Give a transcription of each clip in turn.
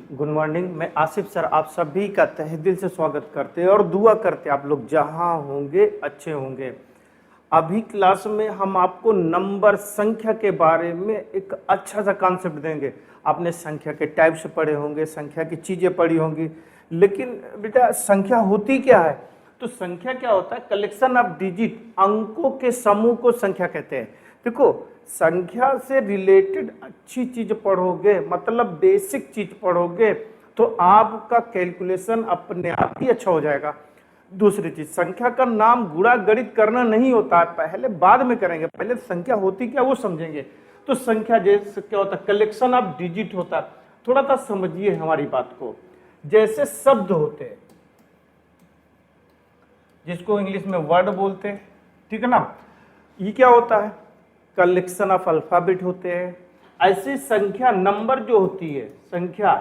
Good morning. मैं Asif sir आप सभी का तहे दिल से स्वागत करते हैं और दुआ करते हैं आप लोग जहां होंगे अच्छे होंगे। अभी क्लास में हम आपको नंबर संख्या के बारे में एक अच्छा सा कॉन्सेप्ट देंगे। आपने संख्या के टाइप्स पढ़े होंगे, संख्या की चीज़ें पढ़ी होंगी, लेकिन बेटा संख्या होती क्या है? तो संख्या क्या होता है? कलेक्शन ऑफ डिजिट, अंकों के समूह को संख्या कहते हैं। देखो, संख्या से रिलेटेड अच्छी चीज पढ़ोगे, मतलब बेसिक चीज पढ़ोगे, तो आपका कैलकुलेशन अपने आप ही अच्छा हो जाएगा। दूसरी चीज, संख्या का नाम गुणा गणित करना नहीं होता है, पहले बाद में करेंगे, पहले संख्या होती क्या वो समझेंगे। तो संख्या जैसे क्या होता है? कलेक्शन ऑफ डिजिट होता है। थोड़ा सा समझिए हमारी बात को। जैसे शब्द होते हैं जिसको इंग्लिश में वर्ड बोलते हैं, ठीक है ना, ये क्या होता है? कलेक्शन ऑफ अल्फाबेट होते हैं। ऐसी संख्या नंबर जो होती है, संख्या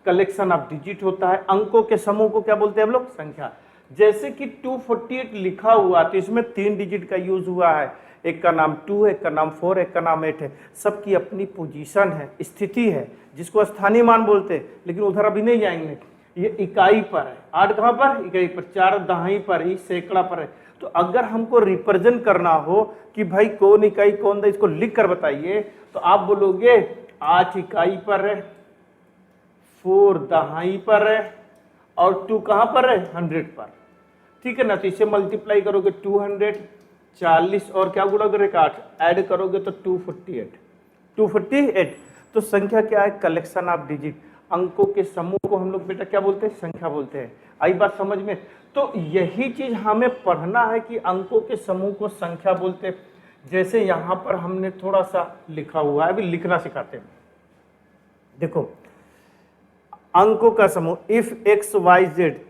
कलेक्शन ऑफ डिजिट होता है। अंकों के समूह को क्या बोलते हैं हम लोग? संख्या। जैसे कि 248 लिखा हुआ तो इसमें 3 डिजिट का यूज हुआ है। एक का नाम 2 है, एक का नाम 4 है, एक का नाम 8 है। सबकी अपनी पोजीशन है, स्थिति है, जिसको स्थानीय मान बोलते हैं, लेकिन उधर अभी नहीं जाएंगे। ये इकाई पर है। 8 कहाँ पर? इकाई पर। 4 दहाई पर, ये सैकड़ा पर है। तो अगर हमको रिप्रेजेंट करना हो कि भाई कौन इकाई कौन दा, इसको लिख कर बताइए, तो आप बोलोगे 8 इकाई पर है, 4 दहाई पर है और 2 कहाँ पर है? 100 पर। ठीक है ना? तो इसे मल्टीप्लाई करोगे 200, 40 और क्या गुणा करोगे? 8, ऐड करोगे तो 248। तो संख्या क्या है? Collection of digit. अंकों के समूह को हम लोग बेटा क्या बोलते हैं? संख्या बोलते हैं। आई बात समझ में? तो यही चीज हमें पढ़ना है कि अंकों के समूह को संख्या बोलते हैं। जैसे यहां पर हमने थोड़ा सा लिखा हुआ है, अभी लिखना सिखाते हैं। देखो, अंकों का समूह, if x y z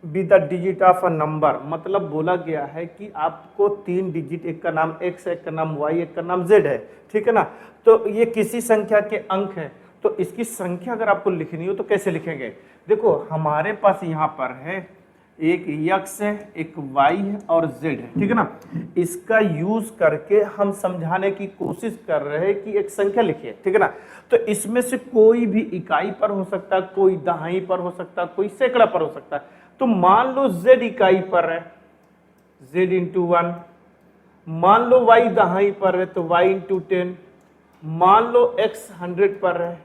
be the digit of a number, मतलब बोला गया है कि आपको 3 डिजिट, एक का नाम एक्स है, एक का नाम वाई, एक का नाम जेड है, ठीक है ना। तो ये किसी संख्या के अंक है, तो इसकी संख्या अगर आपको लिखनी हो तो कैसे लिखेंगे? देखो, हमारे पास यहाँ पर है एक यक्स है, एक वाई है और जेड है, ठीक है ना। इसका यूज करके हम समझाने की कोशिश कर रहे हैं कि एक संख्या लिखिए, ठीक है ना। तो इसमें से कोई भी इकाई पर हो सकता है, कोई दहाई पर हो सकता है, कोई सैकड़ा पर हो सकता है। तो मान लो z इकाई पर है, z इंटू 1। मान लो y दहाई पर है तो y इंटू 10। मान लो x 100 पर है,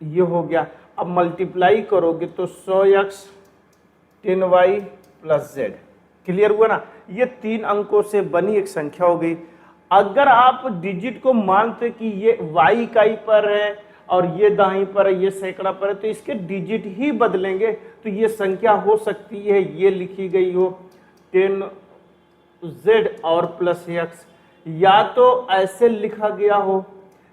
तो ये हो गया। अब मल्टीप्लाई करोगे तो 100x 10y plus z। Clear हुआ ना? ये 3 अंकों से बनी एक संख्या हो गई। अगर आप डिजिट को मानते कि ये y इकाई पर है और ये दाईं पर है, ये सैकड़ा पर है, तो इसके डिजिट ही बदलेंगे तो ये संख्या हो सकती है ये लिखी गई हो 10z और प्लस x, या तो ऐसे लिखा गया हो।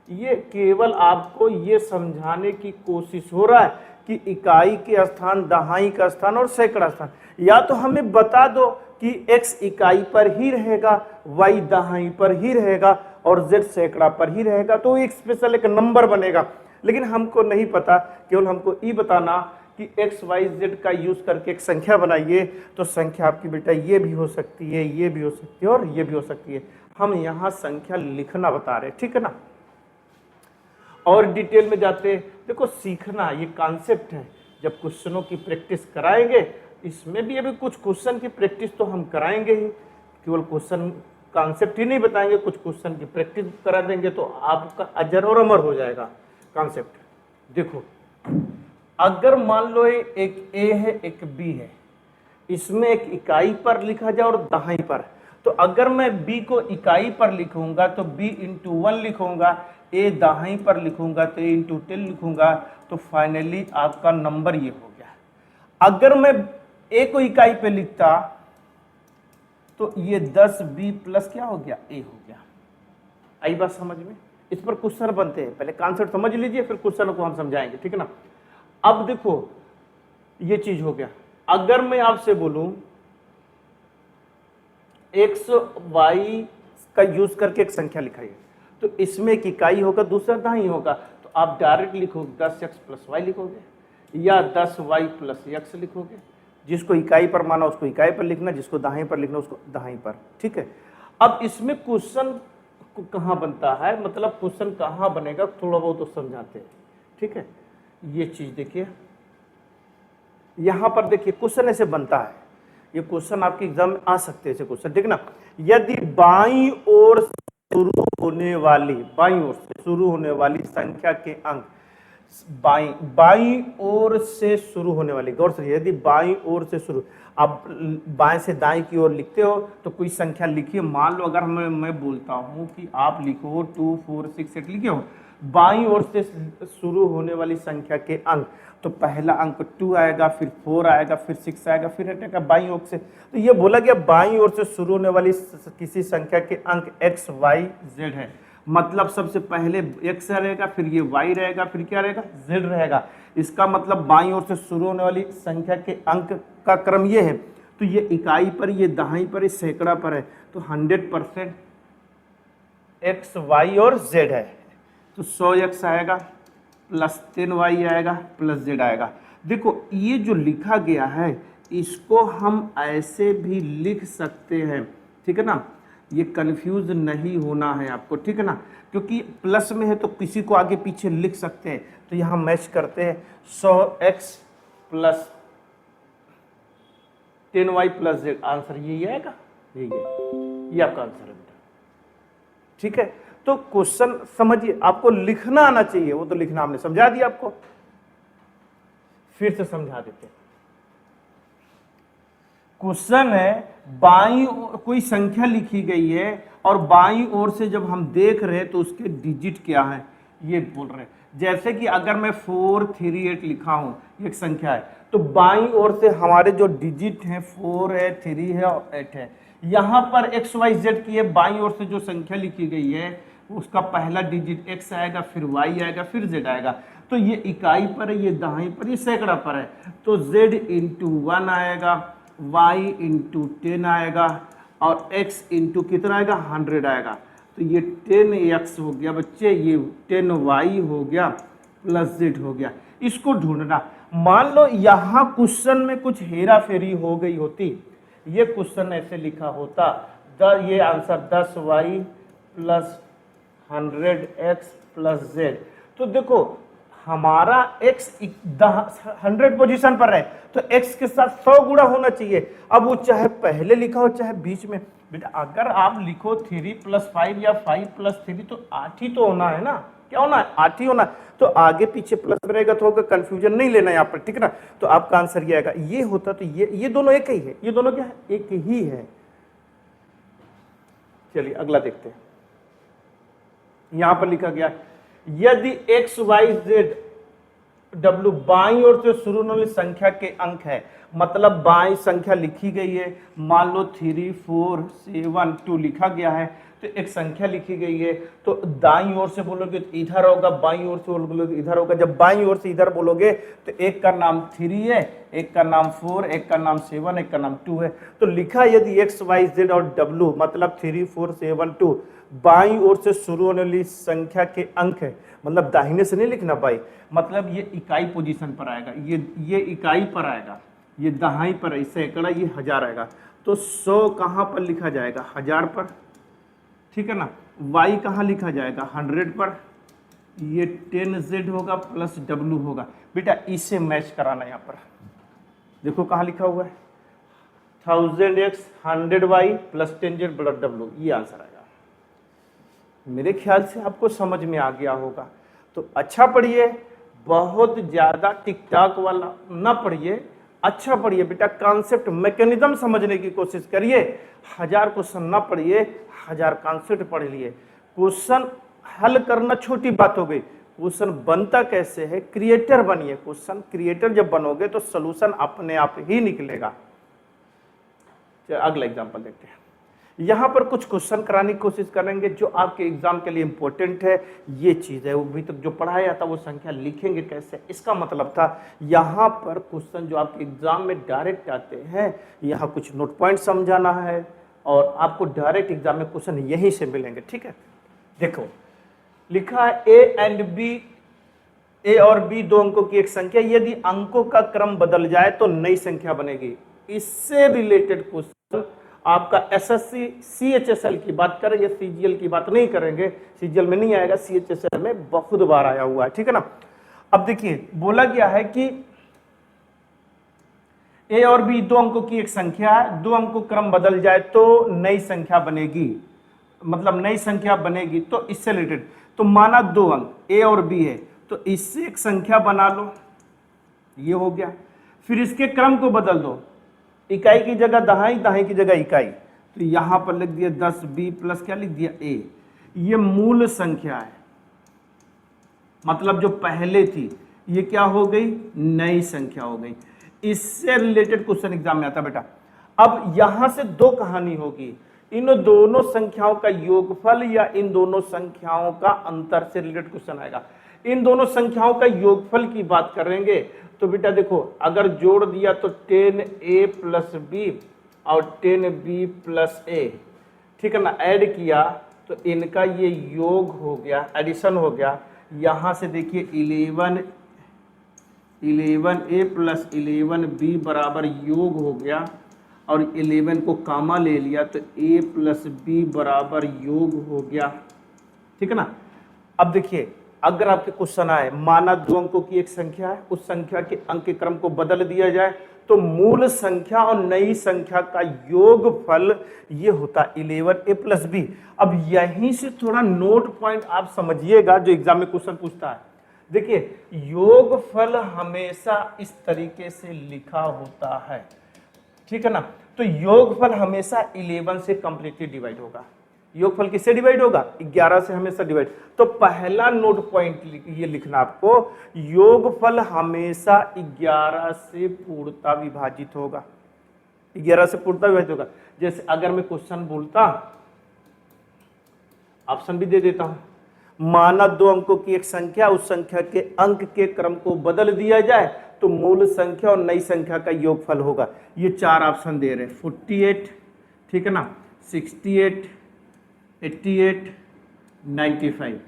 ये केवल आपको ये समझाने की कोशिश हो रहा है कि इकाई के स्थान, दहाई का स्थान और सैकड़ा स्थान। या तो हमें बता दो कि x इकाई पर ही रहेगा, y दहाई पर ही रहेगा और z सैकड़ा पर ही रहेगा, तो एक स्पेशल एक नंबर बनेगा। लेकिन हमको नहीं पता, केवल हमको ये बताना कि x y z का यूज करके एक संख्या बनाइए। तो संख्या आपकी बेटा ये भी हो सकती है, ये भी हो सकती है और ये भी हो सकती है। हम यहाँ संख्या लिखना बता रहे हैं, ठीक है ना। और डिटेल में जाते हैं। देखो, सीखना ये कॉन्सेप्ट है। जब क्वेश्चनों की प्रैक्टिस कराएंगे, इसमें भी अभी कुछ क्वेश्चन की प्रैक्टिस तो हम कराएंगे ही, केवल क्वेश्चन कॉन्सेप्ट ही नहीं बताएंगे, कुछ क्वेश्चन की प्रैक्टिस करा देंगे तो आपका अजर और अमर हो जाएगा कॉन्सेप्ट। देखो, अगर मान लो एक ए है, एक बी है, इसमें एक इकाई पर लिखा जाए और दहाई पर, तो अगर मैं b को इकाई पर लिखूंगा तो b इंटू 1 लिखूंगा, a दाहाई पर लिखूंगा तो a इंटू 10 लिखूंगा, तो फाइनली आपका नंबर ये हो गया। अगर मैं a को इकाई पे लिखता तो ये 10b प्लस क्या हो गया? a हो गया। आई बात समझ में? इस पर क्वेश्चन बनते हैं, पहले कॉन्सेप्ट समझ लीजिए फिर क्वेश्चन को हम समझाएंगे, ठीक है ना। अब देखो, ये चीज हो गया। अगर मैं आपसे बोलूं x y का यूज करके एक संख्या लिखाइए, तो इसमें एक इकाई होगा, दूसरा दाई होगा, तो आप डायरेक्ट लिखोगे 10x प्लस y लिखोगे या 10y प्लस x लिखोगे। जिसको इकाई पर माना उसको इकाई पर लिखना, जिसको दाई पर लिखना उसको दाई पर, ठीक है। अब इसमें क्वेश्चन कहाँ बनता है, मतलब क्वेश्चन कहाँ बनेगा, थोड़ा बहुत तो समझाते हैं, ठीक है। ये चीज देखिए, यहां पर देखिए क्वेश्चन ऐसे बनता है, ये क्वेश्चन आपके एग्जाम में आ सकते हैं ऐसे क्वेश्चन, ठीक ना। यदि बाईं ओर से शुरू होने वाली, बाईं ओर से शुरू होने वाली संख्या के अंक, बाईं ओर से शुरू होने वाली, गौर से, यदि बाईं ओर से शुरू, आप बाएं से दाएं की ओर लिखते हो तो कोई संख्या लिखिए, मान लो अगर मैं बोलता हूं कि आप लिखो 2 4 6 8 लिखे हो, बाईं ओर से शुरू होने वाली संख्या के अंक, तो पहला अंक 2 आएगा, फिर 4 आएगा, फिर 6 आएगा, फिर 8 आएगा बाईं ओर से। तो ये बोला गया बाईं ओर से शुरू होने वाली किसी संख्या के अंक x y z है, मतलब सबसे पहले x रहेगा, फिर ये y रहेगा, फिर क्या रहेगा, z रहेगा। इसका मतलब बाईं ओर से शुरू होने वाली संख्या के अंक का क्रम ये है। तो ये इकाई पर, ये दहाई पर, ये सैकड़ा पर है, तो 100% x y और z है, तो 100x आएगा प्लस 10y आएगा प्लस z आएगा। देखो ये जो लिखा गया है इसको हम ऐसे भी लिख सकते हैं, ठीक है ना, ये कंफ्यूज नहीं होना है आपको, ठीक है ना, क्योंकि प्लस में है तो किसी को आगे पीछे लिख सकते हैं। तो यहाँ मैच करते हैं, 100x plus 10y plus z, answer यही आएगा, यही है, ये आपका आंसर है बेटा, ठीक है। तो क्वेश्चन समझिए, आपको लिखना आना चाहिए, वो तो लिखना हमने समझा दिया आपको, फिर से समझा देते हैं। क्वेश्चन है बाईं कोई संख्या लिखी गई है और बाईं ओर से जब हम देख रहे हैं तो उसके डिजिट क्या है ये बोल रहे हैं। जैसे कि अगर मैं 4 3 8 लिखा हूं, एक संख्या है, तो बाईं ओर से हमारे जो डिजिट हैं 4 है, 3 है और 8 है। यहां पर x y z की है, बाईं ओर से जो संख्या लिखी गई है उसका पहला डिजिट x आएगा, फिर y आएगा, फिर z आएगा। तो ये इकाई पर है, ये दहाई पर, ये सैकड़ा पर है, तो z इंटू 1 आएगा, y इंटू 10 आएगा और x इंटू कितना आएगा, 100 आएगा। तो ये 10x हो गया बच्चे, ये 10y हो गया प्लस z हो गया। इसको ढूंढना, मान लो यहां क्वेश्चन में कुछ हेरा फेरी हो गई होती, ये क्वेश्चन ऐसे लिखा होता, ये answer 10y plus 100x plus z। तो देखो हमारा x 100 पोजीशन पर है तो x के साथ 100 गुणा होना चाहिए। अब वो चाहे पहले लिखा हो चाहे बीच में, बेटा अगर आप लिखो 3 प्लस 5 या 5 प्लस 3 तो 8 ही तो होना है ना, क्या होना है, 8 ही होना है। तो आगे पीछे प्लस बनेगा तो होगा, कंफ्यूजन नहीं लेना यहाँ पर, ठीक है ना। तो आपका आंसर ये आएगा, ये होता तो ये दोनों एक ही है, ये दोनों क्या है, एक ही है। चलिए अगला देखते हैं, यहां पर लिखा गया यदि x y z w बाईं ओर से शुरू होने वाली संख्या के अंक है, मतलब बाईं संख्या लिखी गई है, मान लो 3 4 7 2 लिखा गया है, तो एक संख्या लिखी गई है, तो दाईं ओर से बोलोगे तो इधर होगा, बाईं ओर से बोलोगे तो इधर होगा। जब बाईं ओर से इधर बोलोगे तो एक का नाम 3 है, एक का नाम 4, एक का नाम 7, एक का नाम 2 है। तो लिखा यदि x y z और w मतलब 3 4 7 2 बाईं ओर से शुरू होने वाली संख्या के अंक है, मतलब दाहिने से नहीं लिखना बाई, मतलब ये इकाई पोजीशन पर आएगा, ये इकाई पर आएगा, ये दहाई पर है, सैकड़ा, ये 1000 आएगा। तो 100 कहाँ पर लिखा जाएगा, 1000 पर, ठीक है ना। y कहाँ लिखा जाएगा, 100 पर, ये 10z होगा प्लस w होगा। बेटा इसे मैच कराना, यहाँ पर देखो कहाँ लिखा हुआ है, 1000x 100y plus 10z plus w, ये आंसर आएगा। मेरे ख्याल से आपको समझ में आ गया होगा। तो अच्छा पढ़िए, बहुत ज्यादा टिक टाक वाला ना पढ़िए, अच्छा पढ़िए बेटा, कॉन्सेप्ट मैकेनिज्म समझने की कोशिश करिए। 1000 क्वेश्चन ना पढ़िए, 1000 कॉन्सेप्ट पढ़ लिए। क्वेश्चन हल करना छोटी बात हो गई, क्वेश्चन बनता कैसे है, क्रिएटर बनिए। क्वेश्चन क्रिएटर जब बनोगे तो सोल्यूशन अपने आप ही निकलेगा। अगला एग्जांपल देखते हैं। यहाँ पर कुछ क्वेश्चन कराने की कोशिश करेंगे जो आपके एग्जाम के लिए इंपॉर्टेंट है। ये चीज है, वो अभी तक जो पढ़ाया था वो संख्या लिखेंगे कैसे, इसका मतलब था यहाँ पर क्वेश्चन जो आपके एग्जाम में डायरेक्ट आते हैं, यहाँ कुछ नोट पॉइंट समझाना है और आपको डायरेक्ट एग्जाम में क्वेश्चन यहीं से मिलेंगे, ठीक है। देखो लिखा है ए और बी दो अंकों की एक संख्या, यदि अंकों का क्रम बदल जाए तो नई संख्या बनेगी। इससे रिलेटेड क्वेश्चन आपका एसएससी सीएचएसएल की बात करेंगे, सीजीएल की बात नहीं करेंगे, सीजीएल में नहीं आएगा, सीएचएसएल में बहुत बार आया हुआ है, ठीक है ना। अब देखिए बोला गया है कि ए और बी दो अंकों की एक संख्या है, दो अंकों क्रम बदल जाए तो नई संख्या बनेगी, मतलब नई संख्या बनेगी। तो इससे रिलेटेड, तो माना दो अंक ए और बी है, तो इससे एक संख्या बना लो, ये हो गया। फिर इसके क्रम को बदल दो, इकाई की जगह दहाई, दहाई की जगह इकाई, तो यहां पर लिख दिया 10b प्लस क्या लिख दिया a। ये मूल संख्या है, मतलब जो पहले थी ये क्या हो गई, नई संख्या हो गई। इससे रिलेटेड क्वेश्चन एग्जाम में आता बेटा। अब यहां से दो कहानी होगी, इन दोनों संख्याओं का योगफल या इन दोनों संख्याओं का अंतर से रिलेटेड क्वेश्चन आएगा। इन दोनों संख्याओं का योगफल की बात करेंगे तो बेटा देखो, अगर जोड़ दिया तो 10a प्लस बी और 10b प्लस a, ठीक है ना, ऐड किया तो इनका ये योग हो गया, एडिशन हो गया। यहां से देखिए 11a प्लस 11b बराबर योग हो गया, और 11 को कामा ले लिया तो a प्लस b बराबर योग हो गया, ठीक है ना। अब देखिए अगर आपके क्वेश्चन आए, माना दो अंकों की एक संख्या है, उस संख्या के अंक के क्रम को बदल दिया जाए तो मूल संख्या और नई संख्या का योगफल ये होता 11a प्लस b। अब यहीं से थोड़ा नोट पॉइंट आप समझिएगा जो एग्जाम में क्वेश्चन पूछता है। देखिए योगफल हमेशा इस तरीके से लिखा होता है, ठीक है ना। तो योगफल हमेशा 11 से कंप्लीटली डिवाइड होगा। योगफल किससे डिवाइड होगा, 11 से हमेशा डिवाइड। तो पहला नोट पॉइंट ये लिखना आपको, योगफल हमेशा 11 से पूर्णतः विभाजित होगा, 11 से पूर्णतः विभाजित होगा। जैसे अगर मैं क्वेश्चन बोलता, ऑप्शन भी दे देता हूं, माना दो अंकों की एक संख्या, उस संख्या के अंक के क्रम को बदल दिया जाए तो मूल संख्या और नई संख्या का योगफल होगा। ये चार ऑप्शन दे रहे हैं, 48, ठीक है ना, 68, 88, 95।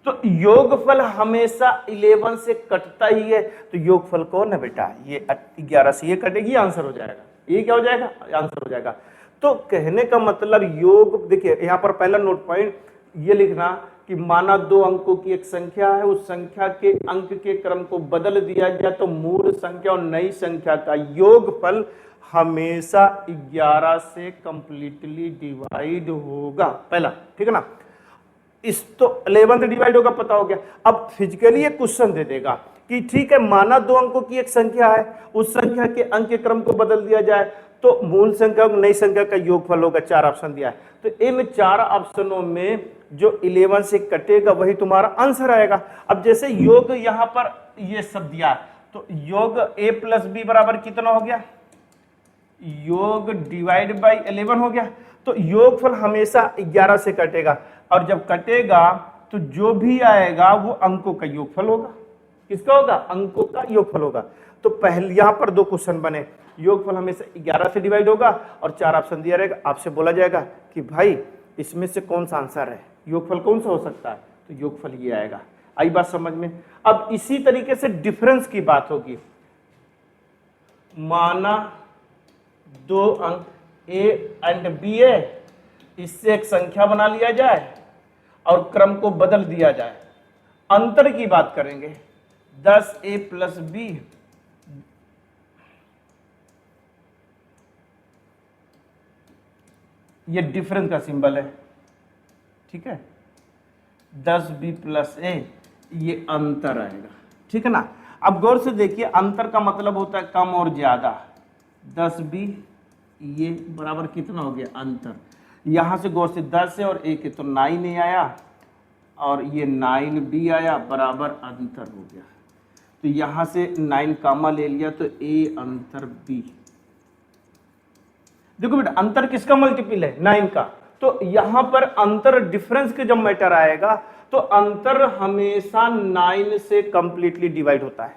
तो योगफल हमेशा 11 से कटता ही है। तो योगफल कौन है बेटा, ये 11 से ये कटेगी, आंसर हो जाएगा। ये क्या हो जाएगा, आंसर हो जाएगा। तो कहने का मतलब योग, देखिए यहां पर पहला नोट पॉइंट ये लिखना कि माना दो अंकों की एक संख्या है, उस संख्या के अंक के क्रम को बदल दिया जाए तो मूल संख्या और नई संख्या का योगफल हमेशा 11 से कंप्लीटली डिवाइड होगा, पहला, ठीक है ना। इस तो 11 से डिवाइड होगा, पता हो गया। अब फिजिकली ये क्वेश्चन दे देगा कि ठीक है, माना दो अंकों की एक संख्या है, उस संख्या के अंक के क्रम को बदल दिया जाए तो मूल संख्या और नई संख्या का योगफल होगा। चार ऑप्शन दिया है, तो इन चार ऑप्शनों में जो 11 से कटेगा वही तुम्हारा आंसर आएगा। अब जैसे योग यहां पर ये सब दिया, तो योग a प्लस बी बराबर कितना हो गया, योग डिवाइड बाई 11 हो गया। तो योगफल हमेशा 11 से कटेगा, और जब कटेगा तो जो भी आएगा वो अंकों का योगफल होगा। किसका होगा, अंकों का योगफल होगा। तो पहले यहां पर दो क्वेश्चन बने, योगफल हमेशा 11 से डिवाइड होगा और चार ऑप्शन दिया रहेगा। आपसे बोला जाएगा कि भाई इसमें से कौन सा आंसर है, योगफल कौन सा हो सकता है, तो योगफल ये आएगा। आई बात समझ में। अब इसी तरीके से डिफरेंस की बात होगी, माना दो अंक a एंड b है, इससे एक संख्या बना लिया जाए और क्रम को बदल दिया जाए। अंतर की बात करेंगे, 10a प्लस b, ये डिफरेंस का सिंबल है, ठीक है, 10b प्लस a, ये अंतर आएगा, ठीक है ना। अब गौर से देखिए, अंतर का मतलब होता है कम और ज्यादा। 10b ये बराबर कितना हो गया, अंतर। यहां से गौर से 10 है और 1 है तो 9 नहीं आया, और ये 9b आया, बराबर अंतर हो गया। तो यहां से 9 कामा ले लिया तो a अंतर b। देखो बेटा, अंतर किसका मल्टीपल है, 9 का। तो यहां पर अंतर, डिफरेंस के जब मैटर आएगा तो अंतर हमेशा 9 से कंप्लीटली डिवाइड होता है।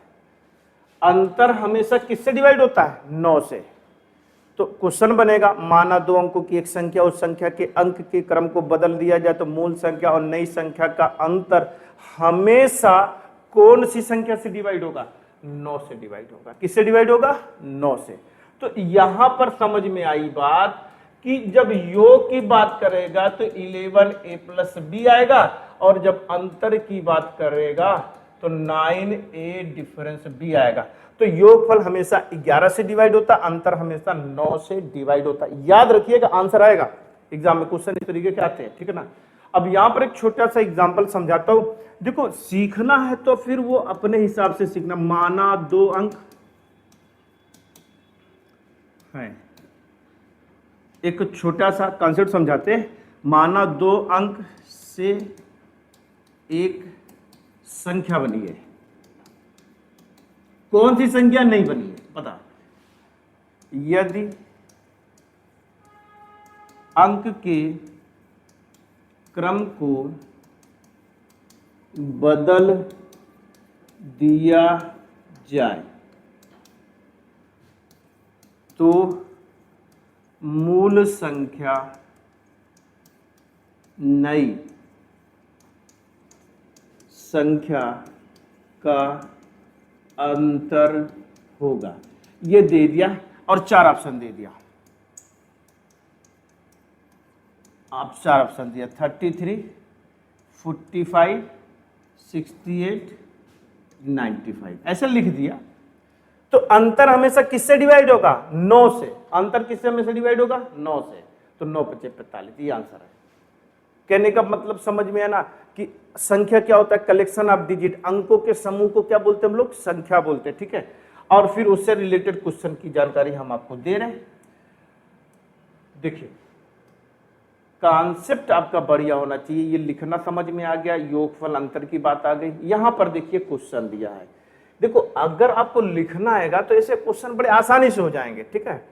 अंतर हमेशा किससे डिवाइड होता है, 9 से। तो क्वेश्चन बनेगा, माना दो अंकों की एक संख्या, उस संख्या के अंक के क्रम को बदल दिया जाए तो मूल संख्या और नई संख्या का अंतर हमेशा कौन सी संख्या से डिवाइड होगा, 9 से डिवाइड होगा। किससे डिवाइड होगा, 9 से। तो यहां पर समझ में आई बात कि जब योग की बात करेगा तो 11a प्लस b आएगा, और जब अंतर की बात करेगा तो 9a डिफरेंस b आएगा। तो योगफल हमेशा 11 से डिवाइड होता, अंतर हमेशा 9 से डिवाइड होता। याद रखिएगा, आंसर आएगा एग्जाम में, क्वेश्चन इस तरीके के आते हैं, ठीक है ना। अब यहां पर एक छोटा सा एग्जांपल समझाता हूं। देखो, सीखना है तो फिर वो अपने हिसाब से सीखना। माना 2 अंक है, एक छोटा सा कॉन्सेप्ट समझाते हैं। माना 2 अंक से एक संख्या बनी है, कौन सी संख्या नहीं बनी है पता। यदि अंक के क्रम को बदल दिया जाए तो मूल संख्या नई संख्या का अंतर होगा। ये दे दिया और 4 ऑप्शन दे दिया। आप 4 ऑप्शन दिया, 33, 45, 68, 95 ऐसे लिख दिया। तो अंतर हमेशा किससे डिवाइड होगा? 9 से। अंतर किससे हमेशा डिवाइड होगा? 9 से। तो 9 × 5 = 45, ये आंसर है। कहने का मतलब समझ में है ना कि संख्या क्या होता है? कलेक्शन ऑफ डिजिट, अंकों के समूह को क्या बोलते हैं हम लोग? संख्या बोलते हैं, ठीक है। और फिर उससे रिलेटेड क्वेश्चन की जानकारी हम आपको दे रहे हैं। देखिए, कॉन्सेप्ट आपका बढ़िया होना चाहिए। ये लिखना समझ में आ गया, योगफल अंतर की बात आ गई। यहां पर देखिए क्वेश्चन दिया है। देखो, अगर आपको लिखना आएगा तो ऐसे क्वेश्चन बड़े आसानी से हो जाएंगे, ठीक है।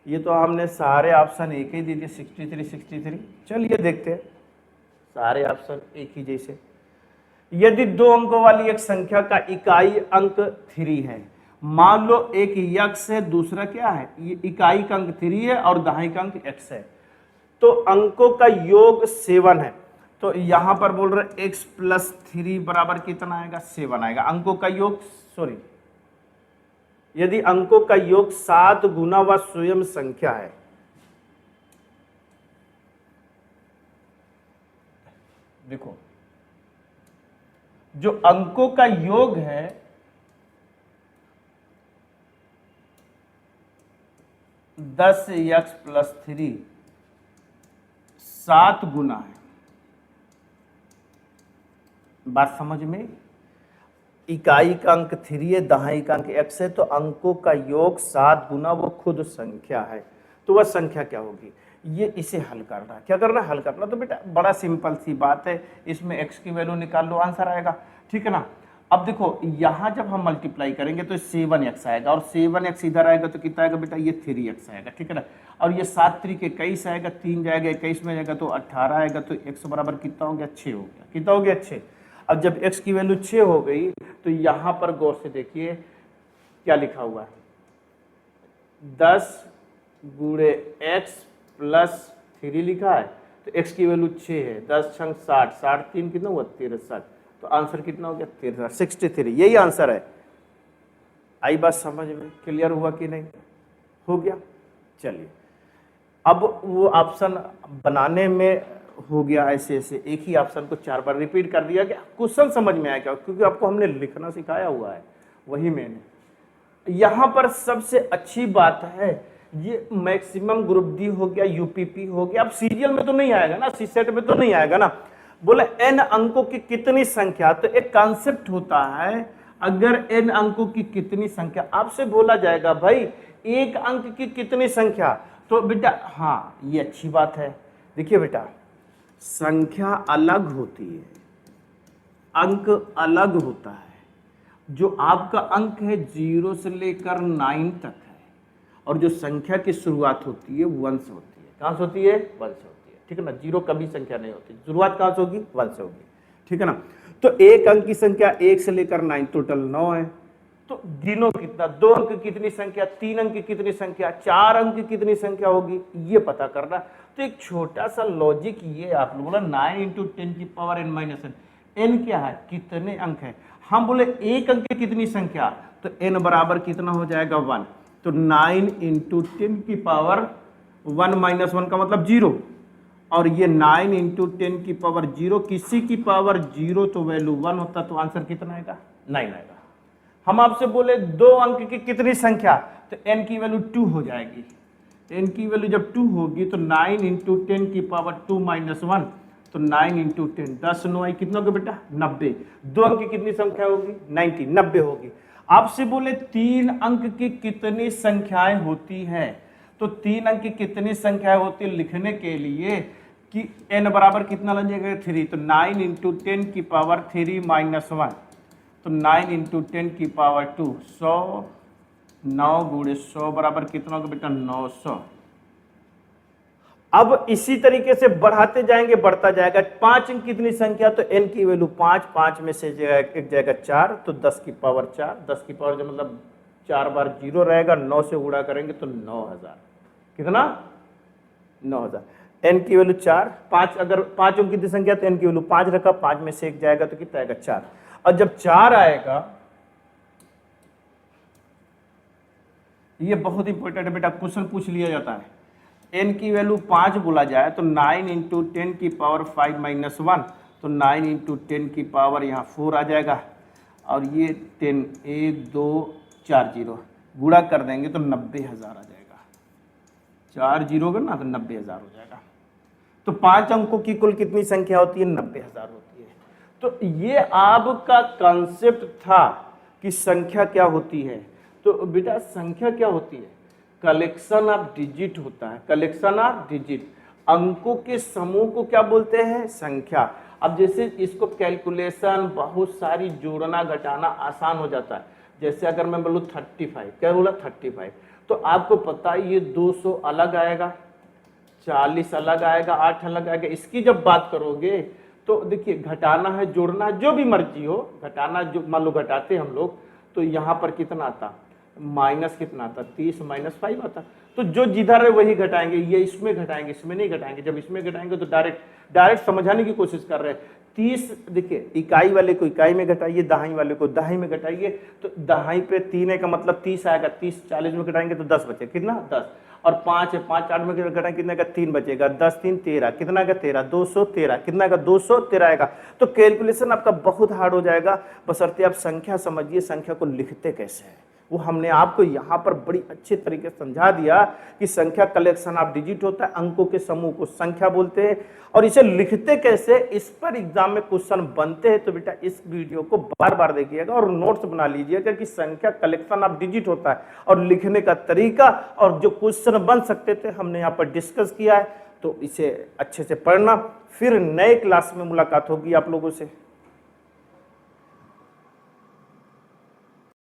ये तो हमने सारे ऑप्शन एक ही दे दिए, 63। चलिए देखते हैं, सारे ऑप्शन एक ही जैसे। यदि 2 अंकों वाली एक संख्या का इकाई अंक 3 है, मान लो एक x है, दूसरा क्या है? ये इकाई का अंक 3 है और दहाई का अंक x है, तो अंकों का योग 7 है। तो यहां पर बोल रहे x + 3 बराबर कितना आएगा? 7 आएगा। अंकों का योग, सॉरी, यदि अंकों का योग 7 गुना व स्वयं संख्या है, देखो जो अंकों का योग है 10x + 3 7 गुना है। बात समझ में? इकाई का अंक 3 है, दहाई का अंक x है, तो अंकों का योग 7 गुना वो खुद संख्या है। तो वह संख्या क्या होगी? ये इसे हल करना है। क्या करना है? हल करना। तो बेटा बड़ा सिंपल सी बात है, इसमें x की वैल्यू निकाल लो, आंसर आएगा, ठीक है ना। अब देखो, यहां जब हम मल्टीप्लाई करेंगे तो 7x आएगा, और 7x इधर आएगा तो कितना आएगा बेटा? ये 3x आएगा, ठीक है ना। और ये 7 × 3 = 21 आएगा, 3 जाएगा 21 में जाएगा तो 18 आएगा, तो x बराबर कितना हो गया? 6 हो गया। कितना हो गया? 6। अब जब x की वैल्यू 6 हो गई तो यहां पर गौर से देखिए क्या लिखा हुआ है, 10 × x + 3 लिखा है, तो x की वैल्यू 6 है, 10 × 60, 60 3 कितना हुआ? 63। तो आंसर कितना हो गया? 63। यही आंसर है। आई बात समझ में? क्लियर हुआ कि नहीं? हो गया। चलिए, अब वो ऑप्शन बनाने में हो गया ऐसे ऐसे, एक ही ऑप्शन को 4 बार रिपीट कर दिया गया। क्वेश्चन समझ में आया क्या? क्योंकि आपको हमने लिखना सिखाया हुआ है, वही मैंने। यहां पर सबसे अच्छी बात है, ये मैक्सिमम ग्रुप डी हो गया, यूपीपी हो गया। अब सीरियल में तो नहीं आएगा ना, सीसेट में तो नहीं आएगा ना। बोले n अंकों की कितनी संख्या, तो एक कॉन्सेप्ट होता है, अगर n अंकों की कितनी संख्या आपसे बोला जाएगा भाई एक अंक की कितनी संख्या, तो बेटा हाँ ये अच्छी बात है। देखिए बेटा, संख्या अलग होती है, अंक अलग होता है। जो आपका अंक है 0 से लेकर 9 तक है, और जो संख्या की शुरुआत होती है 1 से होती है। कहां से होती है? 1 से होती है, ठीक है ना। 0 कभी संख्या नहीं होती, शुरुआत कहां से होगी? 1 से होगी, ठीक है ना। तो एक अंक की संख्या 1 से लेकर 9 टोटल 9 है। तो गिनो कितना, 2 अंक की कितनी संख्या, 3 अंक की कितनी संख्या, 4 अंक की कितनी संख्या होगी, ये पता करना। तो एक छोटा सा लॉजिक ये आप लोग बोला 9 × 10⁻n-n, n क्या है? कितने अंक है। हम बोले एक अंक की कितनी संख्या, तो n बराबर कितना हो जाएगा? 1। तो 9 × 10⁻1 - 1 का मतलब 0, और ये 9 इंटू 10 की पावर 0, किसी की पावर 0 तो वैल्यू 1 होता, तो आंसर कितना आएगा? 9 आएगा। हम आपसे बोले 2 अंक की कितनी संख्या, तो n की वैल्यू 2 हो जाएगी। n की वैल्यू जब 2 होगी तो 9 इंटू 10 की पावर 2 माइनस 1, तो 9 इंटू 10, 10 9 आई कितना होगा बेटा? 90। 2 अंक की कितनी संख्या होगी? 90 होगी। आपसे बोले 3 अंक की कितनी संख्याएं होती है, तो 3 अंक की कितनी संख्याएं होती है लिखने के लिए कि n बराबर कितना लग जाएगा? 3, तो 9 इंटू 10 की पावर 3 माइनस 1, तो 9 इंटू 10 की पावर 2, 100, 9 गुणे 100 बराबर कितना होगा बेटा? 900। अब इसी तरीके से बढ़ाते जाएंगे, बढ़ता जाएगा। 5 अंक कितनी संख्या, तो n की वैल्यू 5, 5 में से एक जाएगा 4, तो 10 की पावर 4, 10 की पावर मतलब 4 बार 0 रहेगा, 9 से गुणा करेंगे तो 9000। कितना? 9000। n की वैल्यू 4, 5, अगर 5 अंक कितनी संख्या, तो n की वैल्यू 5 रखा, 5 में से एक जाएगा तो कितना आएगा? 4। और जब 4 आएगा, ये बहुत इंपॉर्टेंट है बेटा, क्वेश्चन पूछ लिया जाता है। n की वैल्यू 5 बोला जाए तो 9 इंटू 10 की पावर 5 माइनस 1, तो 9 इंटू 10 की पावर यहाँ 4 आ जाएगा, और ये 10, 1 2 4 0 गुणा कर देंगे तो 90,000 आ जाएगा। 4 0 का ना, तो 90,000 हो जाएगा। तो 5 अंकों की कुल कितनी संख्या होती है? 90,000 होती है। तो ये आपका कॉन्सेप्ट था कि संख्या क्या होती है। तो बेटा संख्या क्या होती है? कलेक्शन ऑफ डिजिट होता है, कलेक्शन ऑफ डिजिट। अंकों के समूह को क्या बोलते हैं? संख्या। अब जैसे इसको कैलकुलेशन बहुत सारी जोड़ना घटाना आसान हो जाता है। जैसे अगर मैं बोलूँ 35, क्या बोला? 35, तो आपको पता है ये 200 अलग आएगा, 40 अलग आएगा, 8 अलग आएगा। इसकी जब बात करोगे तो देखिए घटाना है, जोड़ना है, जो भी मर्जी हो। घटाना, जो मान लो घटाते हम लोग, तो यहाँ पर कितना आता? माइनस कितना आता? 30 माइनस 5 आता। तो जो जिधर है वही घटाएंगे, ये इसमें घटाएंगे, इसमें नहीं घटाएंगे। जब इसमें घटाएंगे तो डायरेक्ट समझाने की कोशिश कर रहे हैं। 30 देखिए, इकाई वाले को इकाई में घटाइए, दहाई वाले को दहाई में घटाइए, तो दहाई पे 3 है का मतलब 30 आएगा। 30 40 में घटाएंगे तो 10 बचे, कितना? 10। और 5 है, 5 8 में घटाएंगे कितने का? 3 बचेगा। 10 3 13, कितना का? 13। 213, कितना का? 213 आएगा। तो कैलकुलेशन आपका बहुत हार्ड हो जाएगा, बशर्ते आप संख्या समझिए, संख्या को लिखते कैसे है वो हमने आपको यहाँ पर बड़ी अच्छे तरीके से समझा दिया कि संख्या कलेक्शन ऑफ डिजिट होता है, अंकों के समूह को संख्या बोलते हैं। और इसे लिखते कैसे, इस पर एग्जाम में क्वेश्चन बनते हैं। तो बेटा इस वीडियो को बार बार देखिएगा और नोट्स बना लीजिएगा कि संख्या कलेक्शन ऑफ डिजिट होता है, और लिखने का तरीका और जो क्वेश्चन बन सकते थे हमने यहाँ पर डिस्कस किया है। तो इसे अच्छे से पढ़ना। फिर नए क्लास में मुलाकात होगी आप लोगों से।